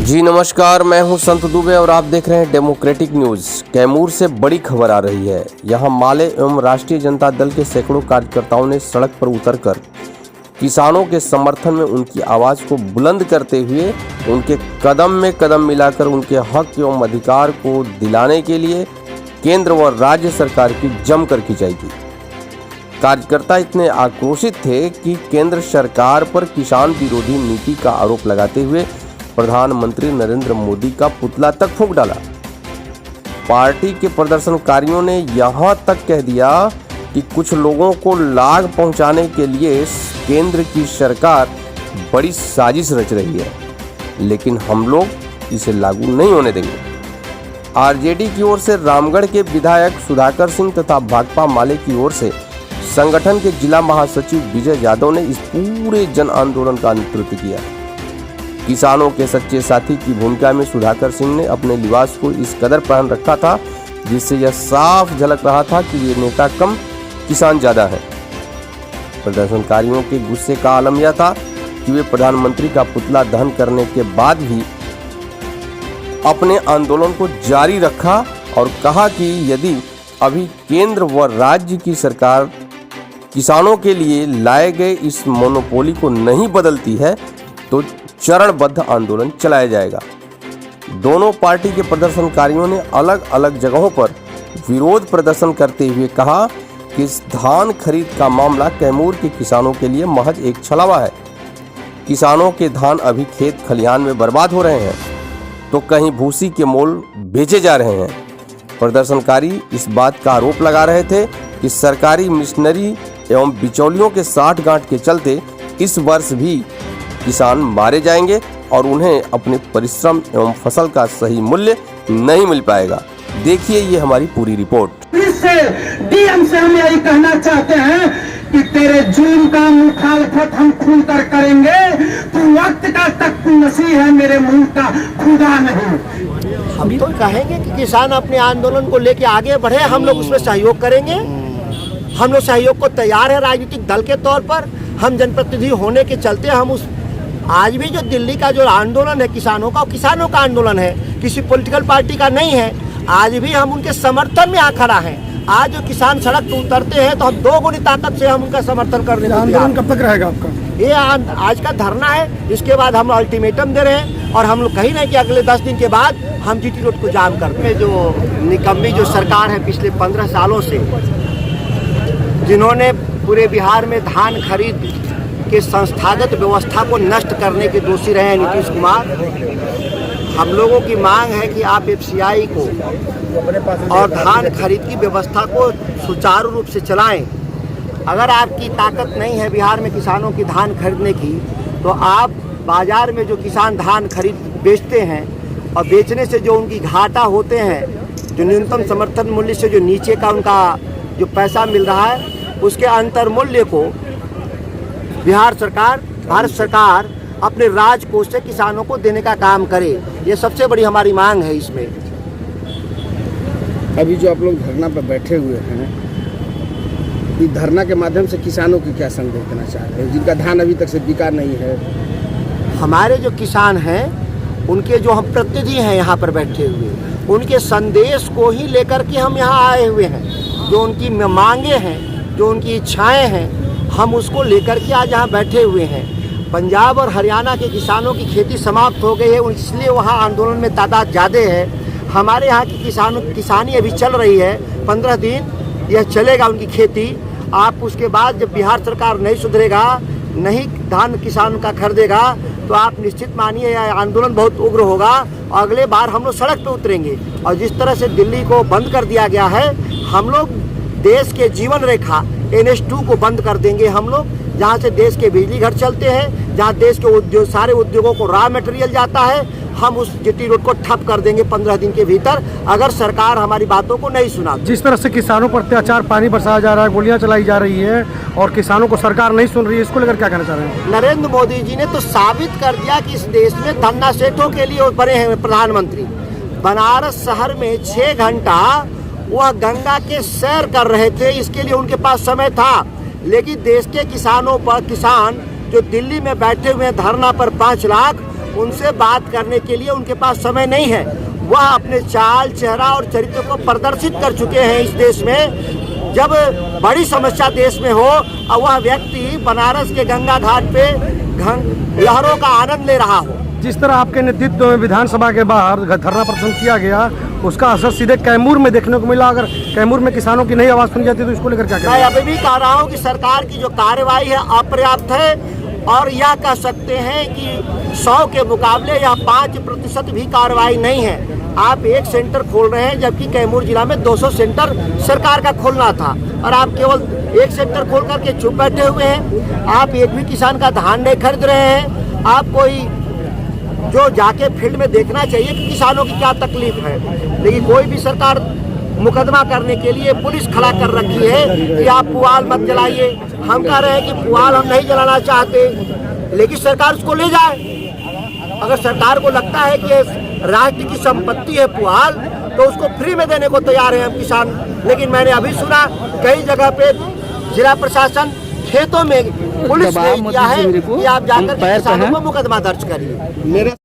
जी नमस्कार, मैं हूं संत दुबे और आप देख रहे हैं डेमोक्रेटिक न्यूज। कैमूर से बड़ी खबर आ रही है। यहां माले एवं राष्ट्रीय जनता दल के सैकड़ों कार्यकर्ताओं ने सड़क पर उतरकर किसानों के समर्थन में उनकी आवाज को बुलंद करते हुए उनके कदम में कदम मिलाकर उनके हक एवं अधिकार को दिलाने के लिए केंद्र व राज्य सरकार की जमकर खिंचाई की। कार्यकर्ता इतने आक्रोशित थे कि केंद्र सरकार पर किसान विरोधी नीति का आरोप लगाते हुए प्रधानमंत्री नरेंद्र मोदी का पुतला तक फूंक डाला। पार्टी के प्रदर्शनकारियों ने यहां तक कह दिया कि कुछ लोगों को लाभ पहुंचाने के लिए केंद्र की सरकार बड़ी साजिश रच रही है, लेकिन हम लोग इसे लागू नहीं होने देंगे। आरजेडी की ओर से रामगढ़ के विधायक सुधाकर सिंह तथा भाकपा माले की ओर से संगठन के जिला महासचिव विजय यादव ने इस पूरे जन आंदोलन का नेतृत्व किया। किसानों के सच्चे साथी की भूमिका में सुधाकर सिंह ने अपने लिबास को इस कदर पहन रखा था जिससे यह साफ झलक रहा था कि ये नेता कम किसान ज्यादा है। प्रदर्शनकारियों के गुस्से का आलम यह था कि वे प्रधानमंत्री का पुतला दहन करने के बाद भी अपने आंदोलन को जारी रखा और कहा कि यदि अभी केंद्र व राज्य की सरकार किसानों के लिए लाए गए इस मोनोपोली को नहीं बदलती है तो चरणबद्ध आंदोलन चलाया जाएगा। दोनों पार्टी के प्रदर्शनकारियों ने अलग अलग जगहों पर विरोध प्रदर्शन करते हुए कहा कि इस धान खरीद का मामला कैमूर के किसानों के लिए महज एक छलावा है। किसानों के धान अभी खेत खलिहान में बर्बाद हो रहे हैं तो कहीं भूसी के मोल बेचे जा रहे हैं। प्रदर्शनकारी इस बात का आरोप लगा रहे थे कि सरकारी मिशनरी एवं बिचौलियों के साठगांठ के चलते इस वर्ष भी किसान मारे जाएंगे और उन्हें अपने परिश्रम एवं फसल का सही मूल्य नहीं मिल पाएगा। देखिए ये हमारी पूरी रिपोर्ट। इससे डीएम से हम यही कहना चाहते हैं कि तेरे जुल्म का मुखालफत हम खुलकर करेंगे। तू वक्त का तख्त नसीह है, मेरे मुल्क का खुदा नहीं। हम तो कहेंगे कि किसान अपने आंदोलन को लेके आगे बढ़े, हम लोग उसमें सहयोग करेंगे। हम लोग सहयोग को तैयार है राजनीतिक दल के तौर पर। हम जनप्रतिनिधि होने के चलते हम उस आज भी जो दिल्ली का जो आंदोलन है किसानों का आंदोलन है, किसी पॉलिटिकल पार्टी का नहीं है। आज भी हम उनके समर्थन में आ खड़ा हैं। आज जो किसान सड़क पर उतरते हैं तो हम दोगुनी ताकत से हम उनका समर्थन करने को तैयार। आंदोलन कब तक रहेगा आपका? ये आज का धरना है, इसके बाद हम अल्टीमेटम दे रहे हैं और हम लोग कहीं नहीं कि अगले 10 दिन के बाद हम जीटी रोड को जाम कर दें। जो निकम्मी जो सरकार है पिछले 15 सालों से, जिन्होंने पूरे बिहार में धान खरीद के संस्थागत व्यवस्था को नष्ट करने के दोषी रहे हैं नीतीश कुमार। हम लोगों की मांग है कि आप एफसीआई को और धान खरीद की व्यवस्था को सुचारू रूप से चलाएं। अगर आपकी ताकत नहीं है बिहार में किसानों की धान खरीदने की, तो आप बाजार में जो किसान धान खरीद बेचते हैं और बेचने से जो उनकी घाटा होते हैं, जो न्यूनतम समर्थन मूल्य से जो नीचे का उनका जो पैसा मिल रहा है, उसके अंतर मूल्य को भारत सरकार अपने राजकोष से किसानों को देने का काम करे। ये सबसे बड़ी हमारी मांग है। इसमें अभी जो आप लोग धरना पर बैठे हुए हैं, इस धरना के माध्यम से किसानों की क्या संदेश देना चाहते हैं जिनका धान अभी तक से बिका नहीं है? हमारे जो किसान हैं उनके जो हम प्रतिनिधि हैं यहाँ पर बैठे हुए, उनके संदेश को ही लेकर के हम यहाँ आए हुए हैं। जो उनकी मांगे हैं, जो उनकी इच्छाएं हैं, हम उसको लेकर के आज यहाँ बैठे हुए हैं। पंजाब और हरियाणा के किसानों की खेती समाप्त हो गई है, इसलिए वहाँ आंदोलन में तादाद ज़्यादा है। हमारे यहाँ की किसानी अभी चल रही है, 15 दिन यह चलेगा उनकी खेती। आप उसके बाद जब बिहार सरकार नहीं सुधरेगा, नहीं धान किसान का खरीदेगा, तो आप निश्चित मानिए यह आंदोलन बहुत उग्र होगा। अगले बार हम लोग सड़क पर उतरेंगे और जिस तरह से दिल्ली को बंद कर दिया गया है, हम लोग देश के जीवन रेखा NH2 को बंद कर देंगे। हम लोग जहाँ से देश के बिजली घर चलते हैं, जहाँ देश के सारे उद्योगों को रॉ मटेरियल जाता है, हम उस जीटी रोड को ठप कर देंगे 15 दिन के भीतर, अगर सरकार हमारी बातों को नहीं सुना। जिस तरह से किसानों पर अत्याचार, पानी बरसाया जा रहा है, गोलियां चलाई जा रही है और किसानों को सरकार नहीं सुन रही है, इसको लेकर क्या कहना चाह रहे हैं? नरेंद्र मोदी जी ने तो साबित कर दिया कि इस देश में धन्ना सेठों के लिए बने हैं प्रधानमंत्री। बनारस शहर में 6 घंटा वह गंगा के सैर कर रहे थे, इसके लिए उनके पास समय था। लेकिन देश के किसानों पर, किसान जो दिल्ली में बैठे हुए हैं धरना पर 5 लाख, उनसे बात करने के लिए उनके पास समय नहीं है। वह अपने चाल, चेहरा और चरित्र को प्रदर्शित कर चुके हैं इस देश में। जब बड़ी समस्या देश में हो और वह व्यक्ति बनारस के गंगा घाट पे लहरों का आनंद ले रहा हो। जिस तरह आपके नेतृत्व में विधानसभा के बाहर धरना प्रदर्शन किया गया, उसका असर सीधे कैमूर में देखने को मिला। अगर कैमूर में किसानों की नई आवाज़ सुनी जाती तो इसको लेकर क्या मैं करेंगे? अभी भी कह रहा हूँ कि सरकार की जो कार्रवाई है अपर्याप्त है, और यह कह सकते हैं कि 100 के मुकाबले यह 5% भी कार्रवाई नहीं है। आप एक सेंटर खोल रहे हैं, जबकि कैमूर जिला में 200 सेंटर सरकार का खोलना था, और आप केवल एक सेंटर खोल करके चुप बैठे हुए हैं। आप एक भी किसान का धान नहीं खरीद रहे हैं। आप कोई जो जाके फील्ड में देखना चाहिए कि किसानों की क्या तकलीफ है, लेकिन कोई भी सरकार मुकदमा करने के लिए पुलिस खड़ा कर रखी है कि आप पुआल मत जलाइए। हम कह रहे हैं कि पुआल हम नहीं जलाना चाहते, लेकिन सरकार उसको ले जाए। अगर सरकार को लगता है कि राष्ट्र की संपत्ति है पुआल, तो उसको फ्री में देने को तैयार है हम किसान। लेकिन मैंने अभी सुना कई जगह पे जिला प्रशासन खेतों में पुलिस ने दिया है कि आप जाकर के किसानों को मुकदमा दर्ज करिए।